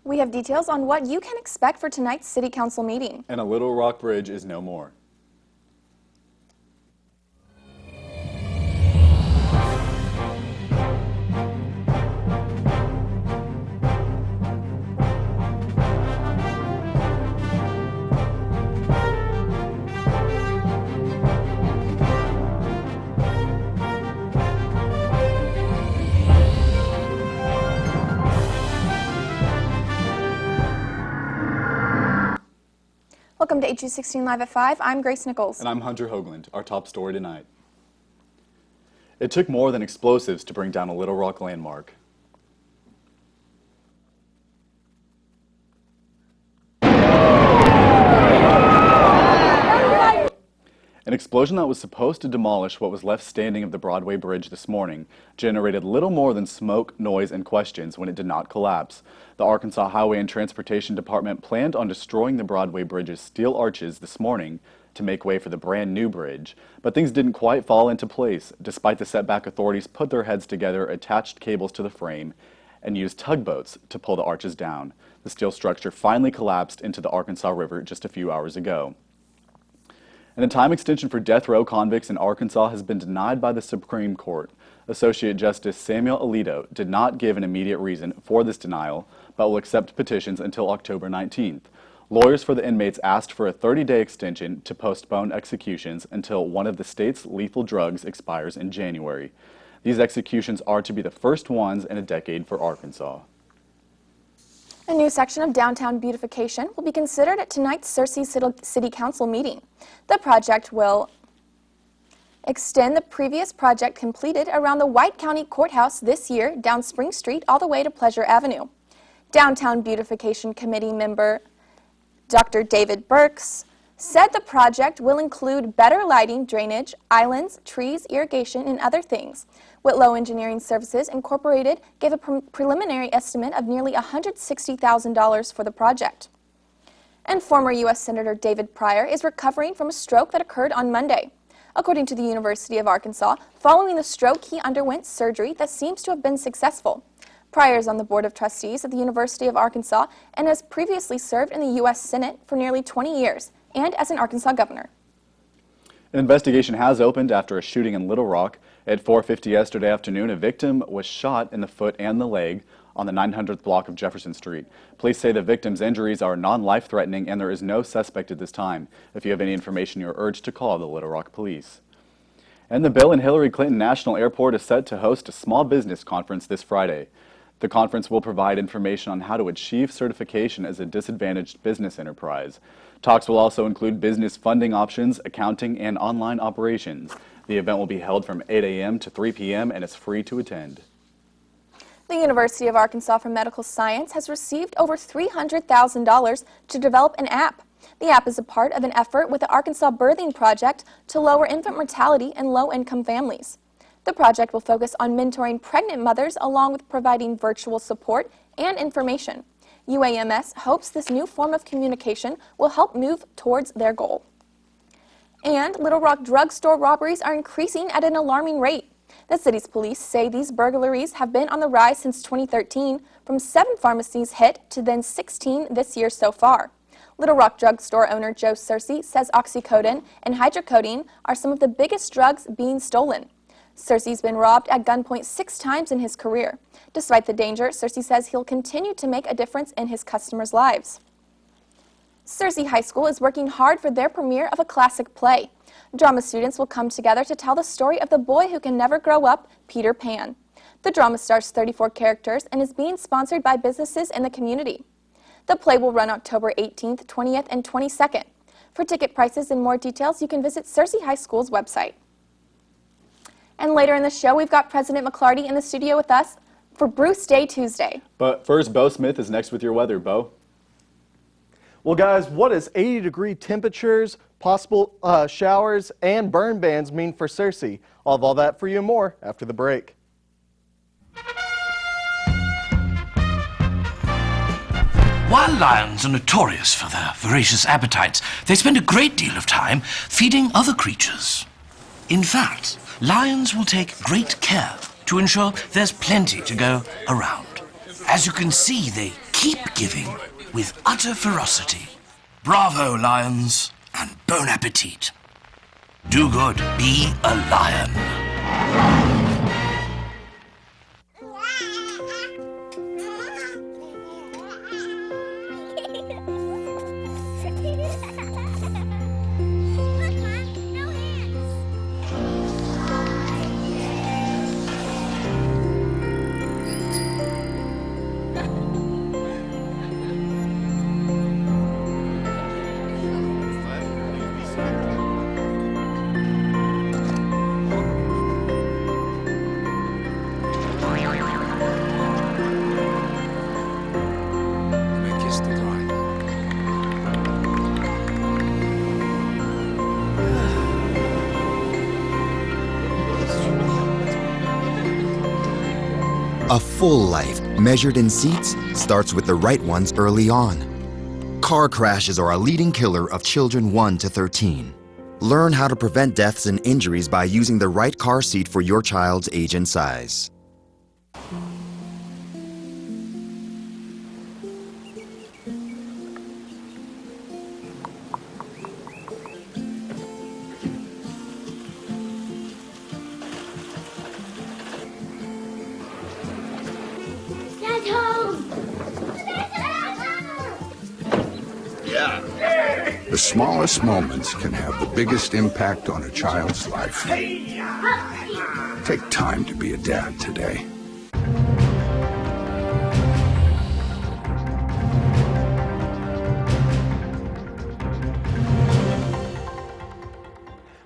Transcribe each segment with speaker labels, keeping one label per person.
Speaker 1: We have details on what you can expect for tonight's City Council meeting.
Speaker 2: And a Little Rock Bridge is no more.
Speaker 1: Welcome to HU16 Live at 5. I'm Grace Nichols.
Speaker 2: And I'm Hunter Hoagland. Our top story tonight. It took more than explosives to bring down a Little Rock landmark. An explosion that was supposed to demolish what was left standing of the Broadway Bridge this morning generated little more than smoke, noise, and questions when it did not collapse. The Arkansas Highway and Transportation Department planned on destroying the Broadway Bridge's steel arches this morning to make way for the brand new bridge. But things didn't quite fall into place. Despite the setback, authorities put their heads together, attached cables to the frame, and used tugboats to pull the arches down. The steel structure finally collapsed into the Arkansas River just a few hours ago. And a time extension for death row convicts in Arkansas has been denied by the Supreme Court. Associate Justice Samuel Alito did not give an immediate reason for this denial, but will accept petitions until October 19th. Lawyers for the inmates asked for a 30-day extension to postpone executions until one of the state's lethal drugs expires in January. These executions are to be the first ones in a decade for Arkansas.
Speaker 1: A new section of downtown beautification will be considered at tonight's Searcy City Council meeting. The project will extend the previous project completed around the White County Courthouse this year down Spring Street all the way to Pleasure Avenue. Downtown Beautification Committee member Dr. David Burks said the project will include better lighting, drainage, islands, trees, irrigation, and other things. Whitlow Engineering Services Incorporated gave a preliminary estimate of nearly $160,000 for the project. And former U.S. Senator David Pryor is recovering from a stroke that occurred on Monday. According to the University of Arkansas, following the stroke, he underwent surgery that seems to have been successful. Pryor is on the Board of Trustees at the University of Arkansas and has previously served in the U.S. Senate for nearly 20 years and as an Arkansas governor.
Speaker 2: An investigation has opened after a shooting in Little Rock. At 4:50 yesterday afternoon, a victim was shot in the foot and the leg on the 900th block of Jefferson Street. Police say the victim's injuries are non-life-threatening and there is no suspect at this time. If you have any information, you're urged to call the Little Rock Police. And the Bill and Hillary Clinton National Airport is set to host a small business conference this Friday. The conference will provide information on how to achieve certification as a disadvantaged business enterprise. Talks will also include business funding options, accounting, and online operations. The event will be held from 8 a.m. to 3 p.m. and is free to attend.
Speaker 1: The University of Arkansas for Medical Science has received over $300,000 to develop an app. The app is a part of an effort with the Arkansas Birthing Project to lower infant mortality in low-income families. The project will focus on mentoring pregnant mothers along with providing virtual support and information. UAMS hopes this new form of communication will help move towards their goal. And Little Rock drugstore robberies are increasing at an alarming rate. The city's police say these burglaries have been on the rise since 2013, from 7 pharmacies hit to then 16 this year so far. Little Rock drugstore owner Joe Searcy says oxycodone and hydrocodone are some of the biggest drugs being stolen. Searcy's been robbed at gunpoint 6 times in his career. Despite the danger, Searcy says he'll continue to make a difference in his customers' lives. Searcy High School is working hard for their premiere of a classic play. Drama students will come together to tell the story of the boy who can never grow up, Peter Pan. The drama stars 34 characters and is being sponsored by businesses in the community. The play will run October 18th, 20th, and 22nd. For ticket prices and more details, you can visit Searcy High School's website. And later in the show, we've got President McClarty in the studio with us for Bruce Day Tuesday.
Speaker 2: But first, Bo Smith is next with your weather. Bo?
Speaker 3: Well, guys, what does 80-degree temperatures, possible showers, and burn bans mean for Searcy? I'll have all that for you and more after the break.
Speaker 4: While lions are notorious for their voracious appetites, they spend a great deal of time feeding other creatures. In fact, lions will take great care to ensure there's plenty to go around. As you can see, they keep giving with utter ferocity. Bravo, lions, and bon appetit. Do good, be a lion.
Speaker 5: A full life, measured in seats, starts with the right ones early on. Car crashes are a leading killer of children 1 to 13. Learn how to prevent deaths and injuries by using the right car seat for your child's age and size.
Speaker 6: The smallest moments can have the biggest impact on a child's life. Take time to be a dad today.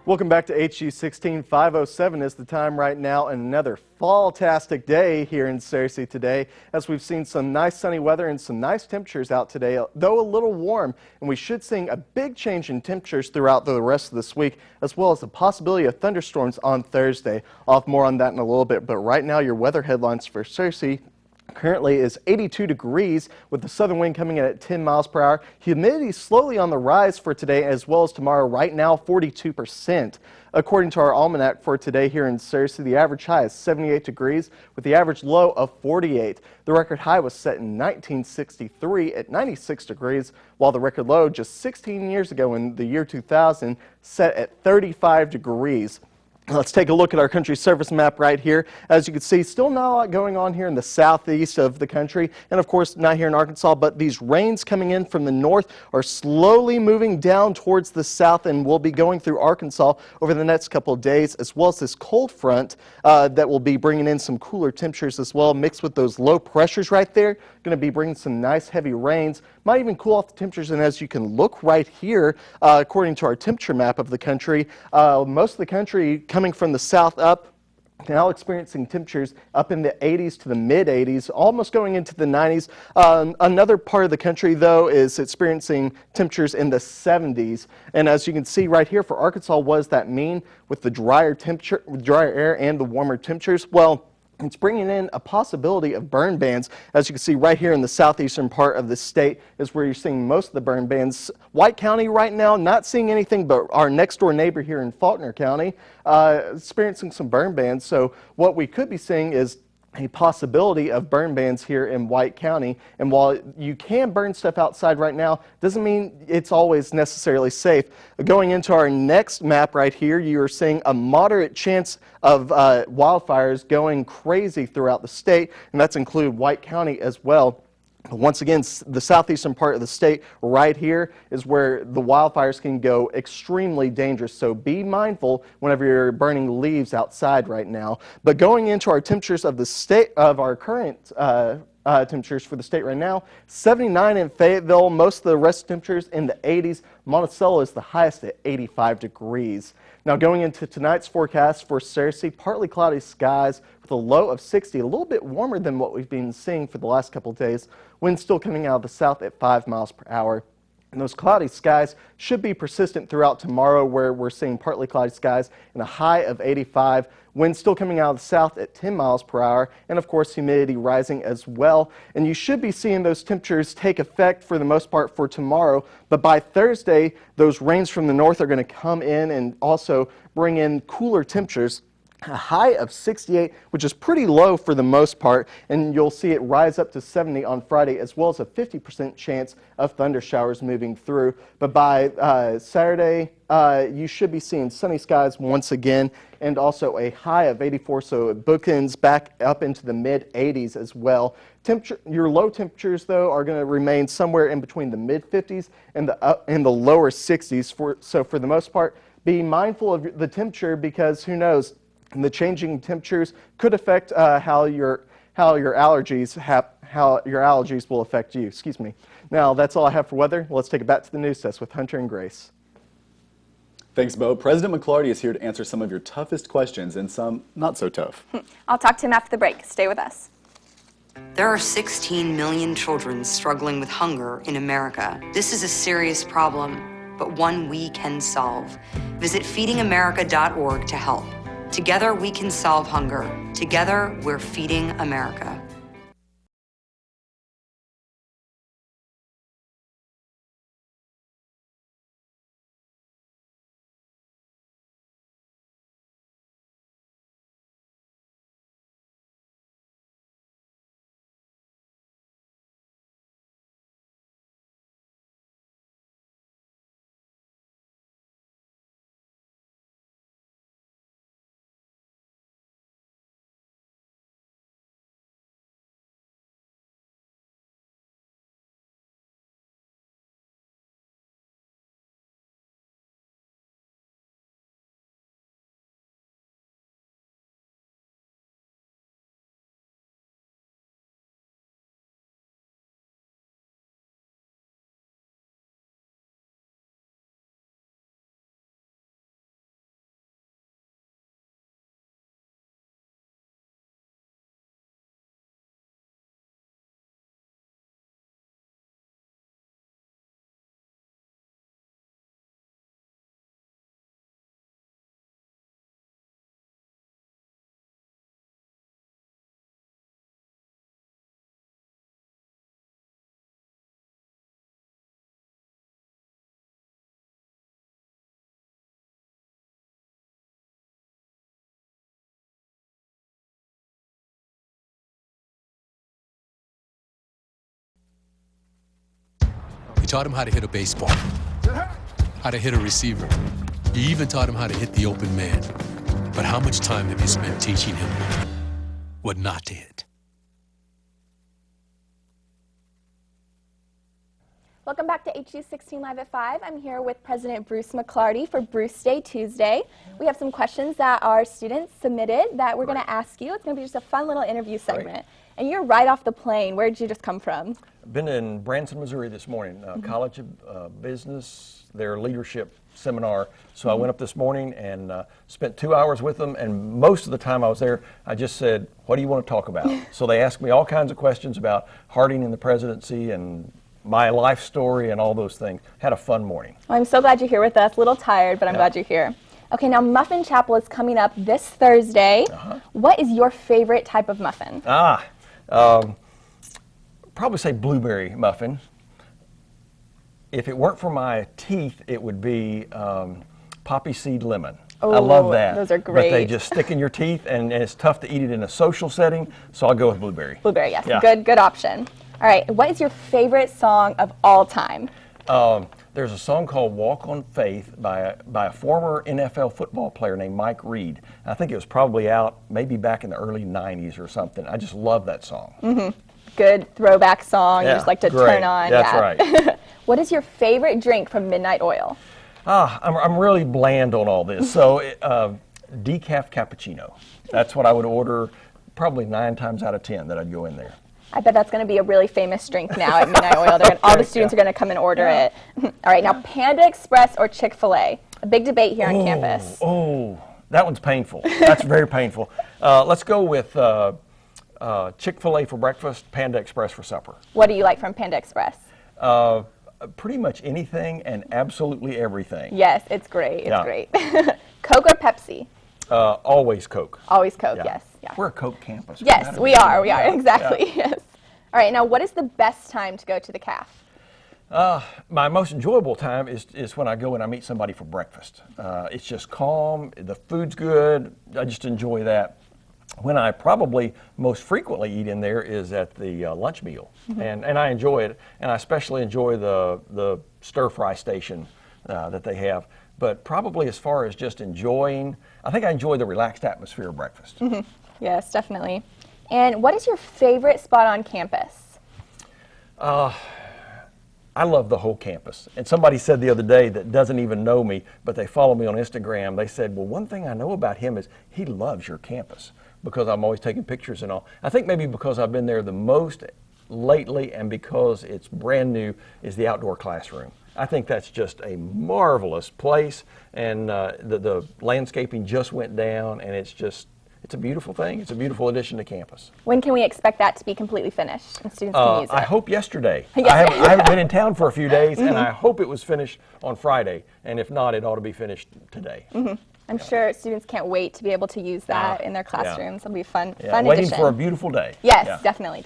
Speaker 3: Welcome back to HU 16507 is the time right now, and another fall-tastic day here in Searcy today, as we've seen some nice sunny weather and some nice temperatures out today, though a little warm, and we should see a big change in temperatures throughout the rest of this week, as well as the possibility of thunderstorms on Thursday. I'll have more on that in a little bit, but right now your weather headlines for Searcy currently is 82 degrees with the southern wind coming in at 10 miles per hour. Humidity slowly on the rise for today as well as tomorrow. Right now, 42%. According to our almanac for today here in Searcy, the average high is 78 degrees with the average low of 48. The record high was set in 1963 at 96 degrees, while the record low just 16 years ago in the year 2000 set at 35 degrees. Let's take a look at our country service map right here. As you can see, still not a lot going on here in the southeast of the country, and of course not here in Arkansas, but these rains coming in from the north are slowly moving down towards the south and will be going through Arkansas over the next couple of days, as well as this cold front that will be bringing in some cooler temperatures as well, mixed with those low pressures right there. Going to be bringing some nice heavy rains, might even cool off the temperatures, and as you can look right here, according to our temperature map of the country, most of the country coming from the south up, now experiencing temperatures up in the 80s to the mid 80s, almost going into the 90s. Another part of the country, though, is experiencing temperatures in the 70s. And as you can see right here for Arkansas, what does that mean with the drier air and the warmer temperatures? Well, it's bringing in a possibility of burn bans. As you can see right here in the southeastern part of the state is where you're seeing most of the burn bans. White County right now, not seeing anything, but our next door neighbor here in Faulkner County experiencing some burn bans. So what we could be seeing is a possibility of burn bans here in White County. And while you can burn stuff outside right now, doesn't mean it's always necessarily safe. Going into our next map right here, you are seeing a moderate chance of wildfires going crazy throughout the state, and that's included White County as well. Once again, the southeastern part of the state right here is where the wildfires can go extremely dangerous. So be mindful whenever you're burning leaves outside right now. But going into our temperatures of the state, of our current temperatures for the state right now, 79 in Fayetteville, most of the rest temperatures in the 80s. Monticello is the highest at 85 degrees. Now going into tonight's forecast for Searcy, partly cloudy skies with a low of 60, a little bit warmer than what we've been seeing for the last couple of days. Wind still coming out of the south at 5 miles per hour. And those cloudy skies should be persistent throughout tomorrow, where we're seeing partly cloudy skies and a high of 85. Wind still coming out of the south at 10 miles per hour, and of course humidity rising as well. And you should be seeing those temperatures take effect for the most part for tomorrow, but by Thursday, those rains from the north are going to come in and also bring in cooler temperatures. a high of 68, which is pretty low for the most part, and you'll see it rise up to 70 on Friday, as well as a 50% chance of thunder showers moving through. But by Saturday, you should be seeing sunny skies once again, and also a high of 84, so it bookends back up into the mid-80s as well. Your low temperatures, though, are going to remain somewhere in between the mid-50s and the lower 60s. So for the most part, be mindful of the temperature, because who knows, the changing temperatures could affect how your allergies will affect you. Excuse me. Now that's all I have for weather. Let's take it back to the news desk with Hunter and Grace.
Speaker 2: Thanks, Bo. President McClarty is here to answer some of your toughest questions and some not so tough.
Speaker 1: I'll talk to him after the break. Stay with us.
Speaker 7: There are 16 million children struggling with hunger in America. This is a serious problem, but one we can solve. Visit feedingamerica.org to help. Together we can solve hunger. Together we're feeding America.
Speaker 8: You taught him how to hit a baseball, how to hit a receiver. You even taught him how to hit the open man. But how much time have you spent teaching him what not to hit?
Speaker 1: Welcome back to HU16 Live at 5. I'm here with President Bruce McClarty for Bruce Day Tuesday. We have some questions that our students submitted that we're going to ask you. It's going to be just a fun little interview segment. And you're right off the plane. Where did you just come from?
Speaker 9: I've been in Branson, Missouri this morning, College of Business, their leadership seminar. So I went up this morning and spent 2 hours with them, and most of the time I was there, I just said, what do you want to talk about? So they asked me all kinds of questions about Harding and the presidency and my life story and all those things. Had a fun morning.
Speaker 1: Well, I'm so glad you're here with us. A little tired, but I'm glad you're here. Okay, now Muffin Chapel is coming up this Thursday. What is your favorite type of muffin?
Speaker 9: Probably say blueberry muffin. If it weren't for my teeth, it would be poppy seed lemon.
Speaker 1: Oh,
Speaker 9: I love that.
Speaker 1: Those are great.
Speaker 9: But they just stick in your teeth, and it's tough to eat it in a social setting, so I'll go with blueberry.
Speaker 1: Blueberry, yes.
Speaker 9: Yeah.
Speaker 1: Good option. All right, what is your favorite song of all time?
Speaker 9: There's a song called Walk on Faith by a former NFL football player named Mike Reed. I think it was probably out maybe back in the early 90s or something. I just love that song.
Speaker 1: Good throwback song you just like to turn on.
Speaker 9: That's right.
Speaker 1: What is your favorite drink from Midnight Oil?
Speaker 9: I'm really bland on all this. So decaf cappuccino. That's what I would order probably 9 times out of 10 that I'd go in there.
Speaker 1: I bet that's going to be a really famous drink now at Midnight Oil. All the students are going to come and order it. All right, now Panda Express or Chick-fil-A? A big debate here on campus.
Speaker 9: Oh, that one's painful. That's very painful. Let's go with Chick-fil-A for breakfast, Panda Express for supper.
Speaker 1: What do you like from Panda Express?
Speaker 9: Pretty much anything and absolutely everything.
Speaker 1: Yes, it's great. It's great. Coke or Pepsi?
Speaker 9: Always Coke.
Speaker 1: Always Coke, yes. Yeah.
Speaker 9: We're a Coke campus.
Speaker 1: Yes, we are, exactly, yes. All right, now what is the best time to go to the CAF?
Speaker 9: My most enjoyable time is when I go and I meet somebody for breakfast. It's just calm, the food's good, I just enjoy that. When I probably most frequently eat in there is at the lunch meal, and I enjoy it, and I especially enjoy the stir-fry station that they have. But probably as far as just enjoying, I think I enjoy the relaxed atmosphere of breakfast.
Speaker 1: Yes, definitely. And what is your favorite spot on campus?
Speaker 9: I love the whole campus. And somebody said the other day that doesn't even know me, but they follow me on Instagram. They said, well, one thing I know about him is he loves your campus, because I'm always taking pictures and all. I think maybe because I've been there the most lately, and because it's brand new, is the outdoor classroom. I think that's just a marvelous place, and the landscaping just went down, and it's a beautiful thing. It's a beautiful addition to campus.
Speaker 1: When can we expect that to be completely finished and students can use it?
Speaker 9: I hope yesterday.
Speaker 1: Yes.
Speaker 9: I haven't been in town for a few days, and I hope it was finished on Friday, and if not, it ought to be finished today.
Speaker 1: I'm sure students can't wait to be able to use that in their classrooms. It'll be a fun
Speaker 9: Waiting
Speaker 1: addition.
Speaker 9: for a beautiful day.
Speaker 1: Yes, definitely.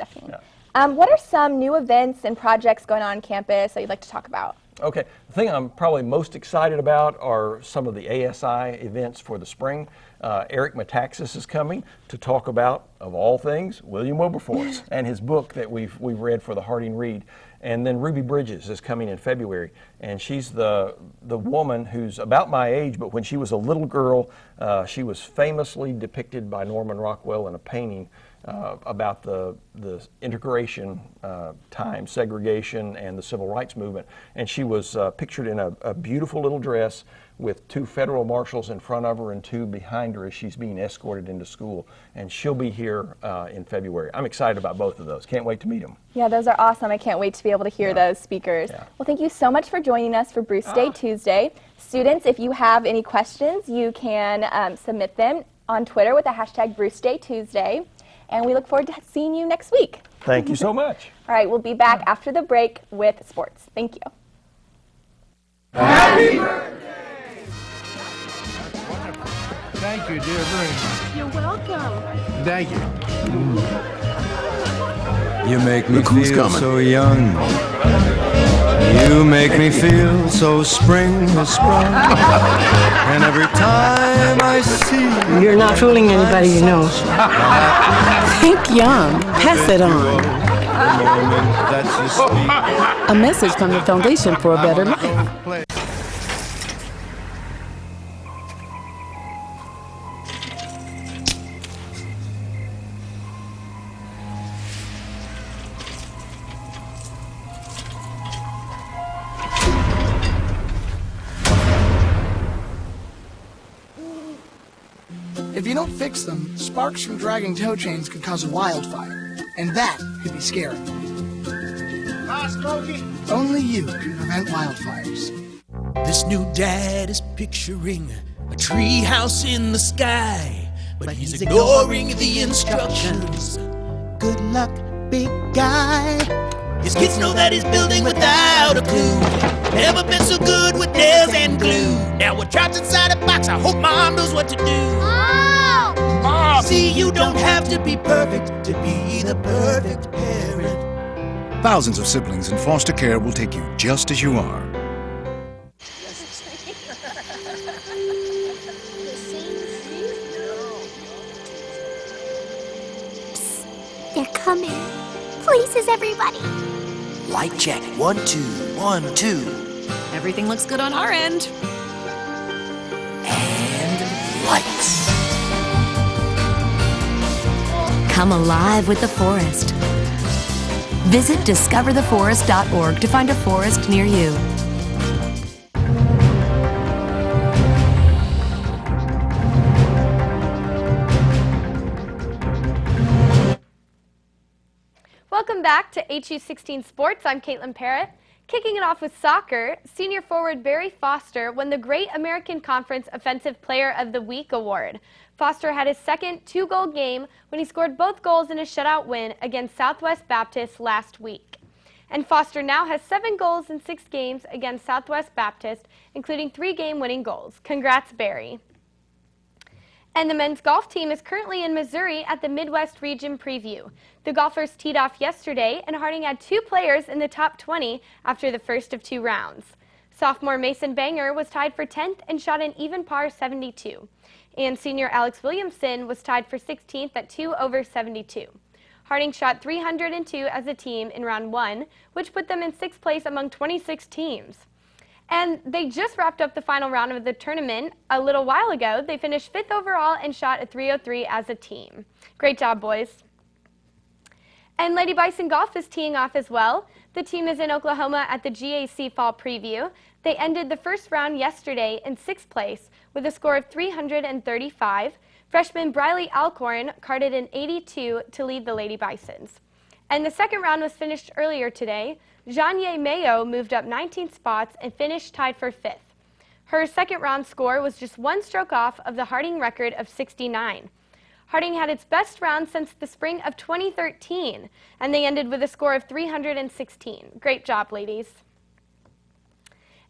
Speaker 1: What are some new events and projects going on campus that you'd like to talk about?
Speaker 9: Okay, the thing I'm probably most excited about are some of the ASI events for the spring. Eric Metaxas is coming to talk about, of all things, William Wilberforce and his book that we've read for the Harding Read. And then Ruby Bridges is coming in February, and she's the woman who's about my age, but when she was a little girl, she was famously depicted by Norman Rockwell in a painting about the integration time, segregation, and the civil rights movement. And she was pictured in a beautiful little dress with 2 federal marshals in front of her and 2 behind her as she's being escorted into school. And she'll be here in February. I'm excited about both of those. Can't wait to meet them.
Speaker 1: Yeah, those are awesome. I can't wait to be able to hear those speakers. Well, thank you so much for joining us for Bruce Day Tuesday. Students, if you have any questions, you can submit them on Twitter with the hashtag Bruce Day Tuesday. And we look forward to seeing you next week.
Speaker 9: Thank you so much.
Speaker 1: All right, we'll be back after the break with sports. Thank you.
Speaker 10: Happy birthday! Thank you, dear, very much.
Speaker 11: You're welcome.
Speaker 10: Thank you.
Speaker 12: You make me feel so young. You make me feel so spring has sprung. And every time I see you,
Speaker 11: You're not fooling anybody you know. Think young. Pass it on. A message from the Foundation for a Better Life.
Speaker 13: If you don't fix them, sparks from dragging tow chains could cause a wildfire, and that could be scary. Only you can prevent wildfires.
Speaker 14: This new dad is picturing a tree house in the sky, but he's ignoring the instructions. Good luck, big guy. His kids know that he's building without a clue. Never been so good with nails and glue. Now we're trapped inside a box. I hope mom knows what to do. Mom! See, you don't have to be perfect to be the perfect parent.
Speaker 15: Thousands of siblings in foster care will take you just as you are.
Speaker 16: They're coming. Places, everybody.
Speaker 14: Light check. 1, 2, 1, 2.
Speaker 17: Everything looks good on our end.
Speaker 14: And lights.
Speaker 18: Come alive with the forest. Visit discovertheforest.org to find a forest near you.
Speaker 19: Welcome back to HU16 Sports. I'm Caitlin Parrott. Kicking it off with soccer, senior forward Barry Foster won the Great American Conference Offensive Player of the Week award. Foster had his second 2-goal game when he scored both goals in a shutout win against Southwest Baptist last week. And Foster now has 7 goals in 6 games against Southwest Baptist, including 3 game-winning goals. Congrats, Barry. And the men's golf team is currently in Missouri at the Midwest Region Preview. The golfers teed off yesterday, and Harding had 2 players in the top 20 after the first of 2 rounds. Sophomore Mason Banger was tied for 10th and shot an even par 72. And senior Alex Williamson was tied for 16th at 2 over 72. Harding shot 302 as a team in round 1, which put them in 6th place among 26 teams. And they just wrapped up the final round of the tournament a little while ago. They finished 5th overall and shot a 303 as a team. Great job, boys. And Lady Bison Golf is teeing off as well. The team is in Oklahoma at the GAC Fall Preview. They ended the first round yesterday in 6th place with a score of 335. Freshman Briley Alcorn carded an 82 to lead the Lady Bisons. And the second round was finished earlier today. Janye Mayo moved up 19 spots and finished tied for 5th. Her second round score was just 1 stroke off of the Harding record of 69. Harding had its best round since the spring of 2013, and they ended with a score of 316. Great job, ladies.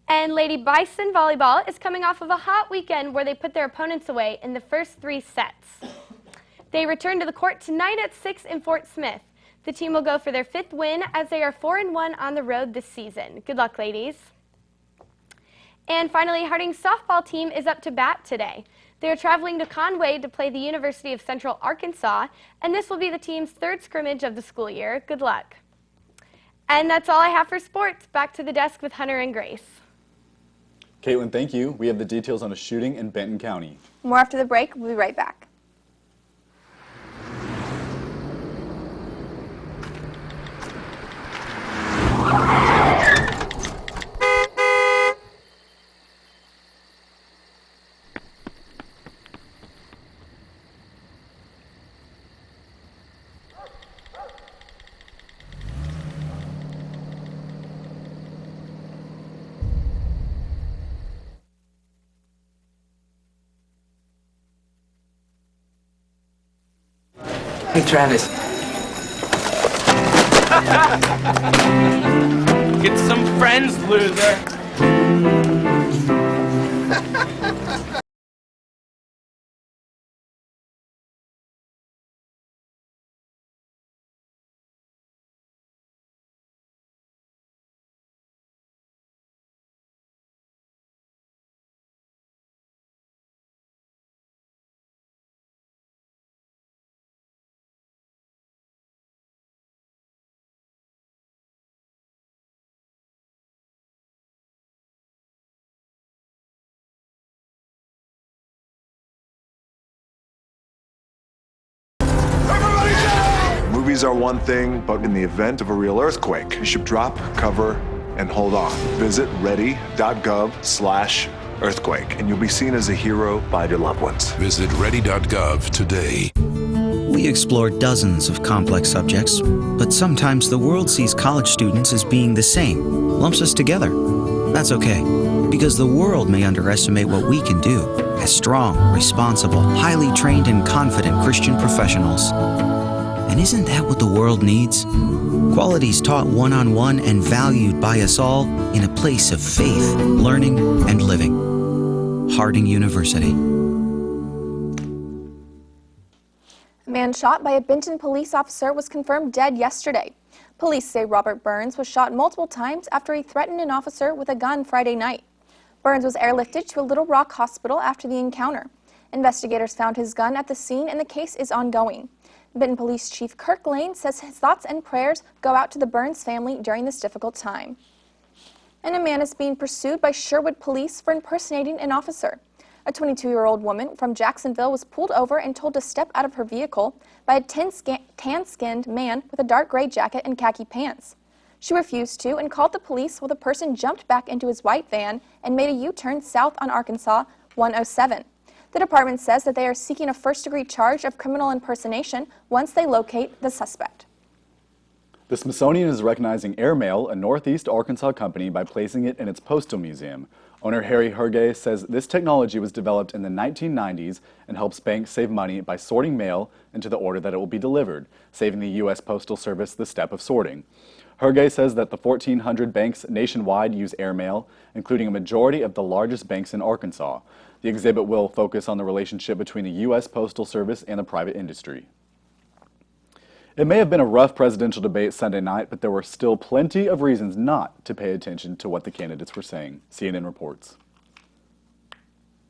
Speaker 19: And Lady Bison Volleyball is coming off of a hot weekend where they put their opponents away in the first 3 sets. They return to the court tonight at 6 in Fort Smith. The team will go for their 5th win as they are 4-1 on the road this season. Good luck, ladies. And finally, Harding's softball team is up to bat today. They are traveling to Conway to play the University of Central Arkansas, and this will be the team's 3rd scrimmage of the school year. Good luck. And that's all I have for sports. Back to the desk with Hunter and Grace.
Speaker 2: Caitlin, thank you. We have the details on a shooting in Benton County.
Speaker 1: More after the break. We'll be right back.
Speaker 20: Hey, Travis.
Speaker 21: Get some friends, loser.
Speaker 22: Movies are one thing, but in the event of a real earthquake, you should drop, cover, and hold on. Visit ready.gov/earthquake, and you'll be seen as a hero by your loved ones.
Speaker 15: Visit ready.gov today.
Speaker 23: We explore dozens of complex subjects, but sometimes the world sees college students as being the same, lumps us together. That's okay, because the world may underestimate what we can do as strong, responsible, highly trained, and confident Christian professionals. And isn't that what the world needs? Qualities taught one-on-one and valued by us all in a place of faith, learning, and living. Harding University.
Speaker 1: A man shot by a Benton police officer was confirmed dead yesterday. Police say Robert Burns was shot multiple times after he threatened an officer with a gun Friday night. Burns was airlifted to a Little Rock hospital after the encounter. Investigators found his gun at the scene and the case is ongoing. Benton Police Chief Kirk Lane says his thoughts and prayers go out to the Burns family during this difficult time. And a man is being pursued by Sherwood Police for impersonating an officer. A 22-year-old woman from Jacksonville was pulled over and told to step out of her vehicle by a tan-skinned man with a dark gray jacket and khaki pants. She refused to and called the police while the person jumped back into his white van and made a U-turn south on Arkansas 107. The department says that they are seeking a first-degree charge of criminal impersonation once they locate the suspect.
Speaker 2: The Smithsonian is recognizing Airmail, a Northeast Arkansas company, by placing it in its postal museum. Owner Harry Hergay says this technology was developed in the 1990s and helps banks save money by sorting mail into the order that it will be delivered, saving the U.S. Postal Service the step of sorting. Hergay says that the 1,400 banks nationwide use Airmail, including a majority of the largest banks in Arkansas. The exhibit will focus on the relationship between the U.S. Postal Service and the private industry. It may have been a rough presidential debate Sunday night, but there were still plenty of reasons not to pay attention to what the candidates were saying. CNN reports.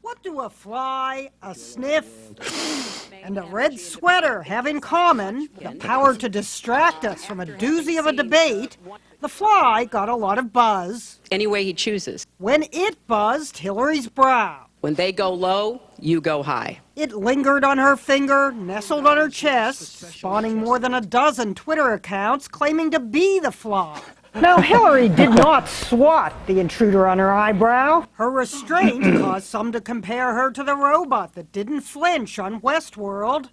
Speaker 4: What do a fly, a sniff, and a red sweater have in common? The power to distract us from a doozy of a debate. The fly got a lot of buzz.
Speaker 5: Any way he chooses.
Speaker 4: When it buzzed Hillary's brow.
Speaker 5: When they go low, you go high.
Speaker 4: It lingered on her finger, nestled on her chest, spawning more than a dozen Twitter accounts claiming to be the fly. Now, Hillary did not swat the intruder on her eyebrow. Her restraint caused some to compare her to the robot that didn't flinch on Westworld.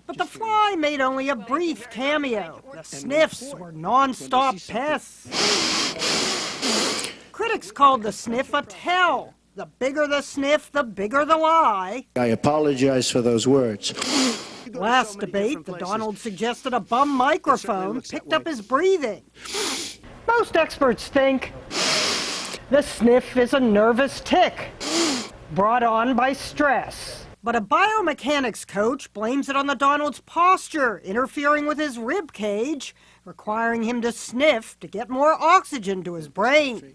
Speaker 4: But the fly made only a brief cameo. The sniffs were non-stop pests. Critics called the sniff a tell. The bigger the sniff, the bigger the lie.
Speaker 20: I apologize for those words.
Speaker 4: Last debate, the Donald suggested a bum microphone picked up his breathing. Most experts think the sniff is a nervous tic brought on by stress. But a biomechanics coach blames it on the Donald's posture, interfering with his rib cage, requiring him to sniff to get more oxygen to his brain.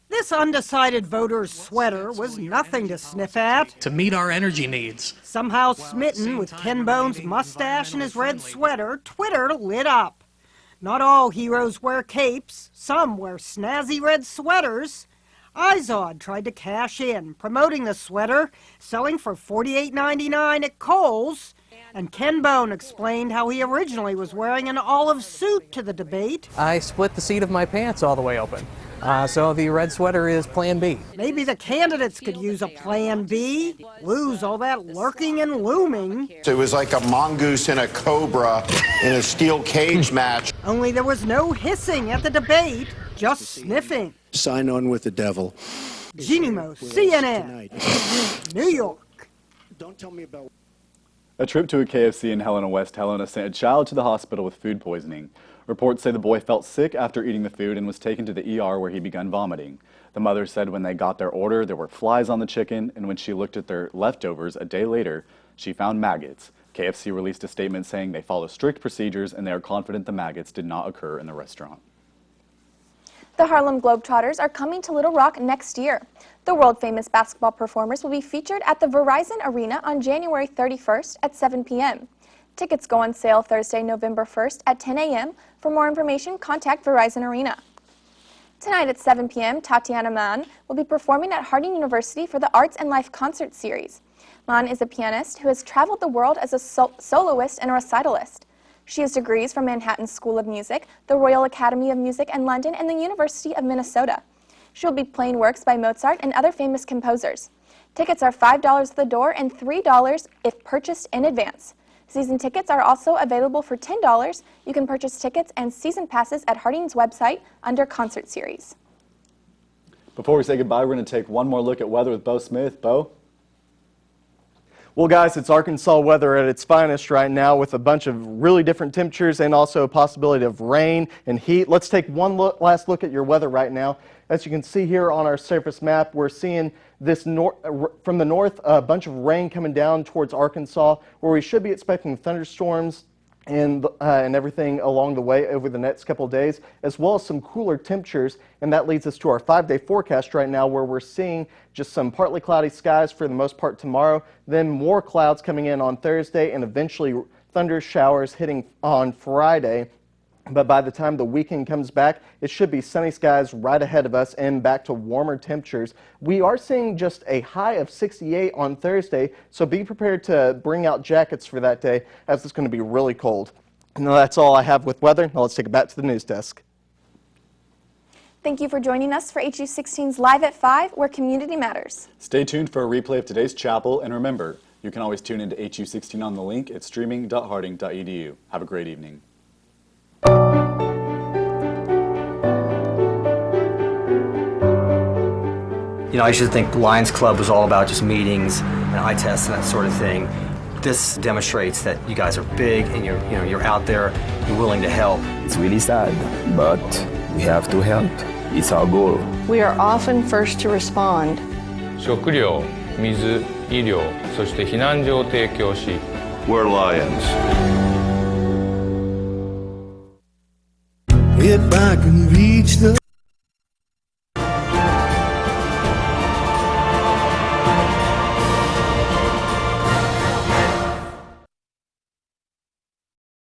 Speaker 4: This undecided voter's sweater was nothing to sniff at.
Speaker 24: To meet our energy needs.
Speaker 4: Somehow smitten with Ken Bone's mustache and his red sweater, Twitter lit up. Not all heroes wear capes, some wear snazzy red sweaters. Izod tried to cash in, promoting the sweater, selling for $48.99 at Kohl's. And Ken Bone explained how he originally was wearing an olive suit to the debate.
Speaker 25: I split the seat of my pants all the way open. So the red sweater is Plan B.
Speaker 4: Maybe the candidates could use a Plan B, lose all that lurking and looming.
Speaker 26: It was like a mongoose and a cobra in a steel cage match.
Speaker 4: Only there was no hissing at the debate, just sniffing.
Speaker 20: Sign on with the devil.
Speaker 4: Jeannie Mo, CNN, New York.
Speaker 20: Don't tell me about...
Speaker 2: A trip to a KFC in Helena, West Helena sent a child to the hospital with food poisoning. Reports say the boy felt sick after eating the food and was taken to the ER where he began vomiting. The mother said when they got their order, there were flies on the chicken, and when she looked at their leftovers a day later, she found maggots. KFC released a statement saying they follow strict procedures and they are confident the maggots did not occur in the restaurant.
Speaker 1: The Harlem Globetrotters are coming to Little Rock next year. The world-famous basketball performers will be featured at the Verizon Arena on January 31st at 7 p.m. Tickets go on sale Thursday, November 1st at 10 a.m. For more information, contact Verizon Arena. Tonight at 7 p.m., Tatiana Mann will be performing at Harding University for the Arts and Life Concert Series. Mann is a pianist who has traveled the world as a soloist and recitalist. She has degrees from Manhattan School of Music, the Royal Academy of Music in London, and the University of Minnesota. She will be playing works by Mozart and other famous composers. Tickets are $5 at the door and $3 if purchased in advance. Season tickets are also available for $10. You can purchase tickets and season passes at Harding's website under Concert Series.
Speaker 2: Before we say goodbye, we're going to take one more look at weather with Bo Smith. Bo?
Speaker 3: Well, guys, it's Arkansas weather at its finest right now with a bunch of really different temperatures and also a possibility of rain and heat. Let's take one last look at your weather right now. As you can see here on our surface map, we're seeing this from the north, a bunch of rain coming down towards Arkansas, where we should be expecting thunderstorms and everything along the way over the next couple of days, as well as some cooler temperatures. And that leads us to our 5-day forecast right now, where we're seeing just some partly cloudy skies for the most part tomorrow, then more clouds coming in on Thursday, and eventually thunder showers hitting on Friday. But by the time the weekend comes back, it should be sunny skies right ahead of us and back to warmer temperatures. We are seeing just a high of 68 on Thursday, so be prepared to bring out jackets for that day, as it's going to be really cold. And that's all I have with weather. Now let's take it back to the news desk.
Speaker 1: Thank you for joining us for HU16's Live at 5, where community matters.
Speaker 2: Stay tuned for a replay of today's chapel, and remember, you can always tune into HU16 on the link at streaming.harding.edu. Have a great evening.
Speaker 27: You know, I used to think Lions Club was all about just meetings and eye tests and that sort of thing. This demonstrates that you guys are big and you're out there, you're willing to help.
Speaker 28: It's really sad, but we have to help. It's our goal.
Speaker 11: We are often first to respond.
Speaker 29: 食料、水、
Speaker 6: 医療、そして避難所を提供し、
Speaker 7: We're Lions.
Speaker 14: If I can reach the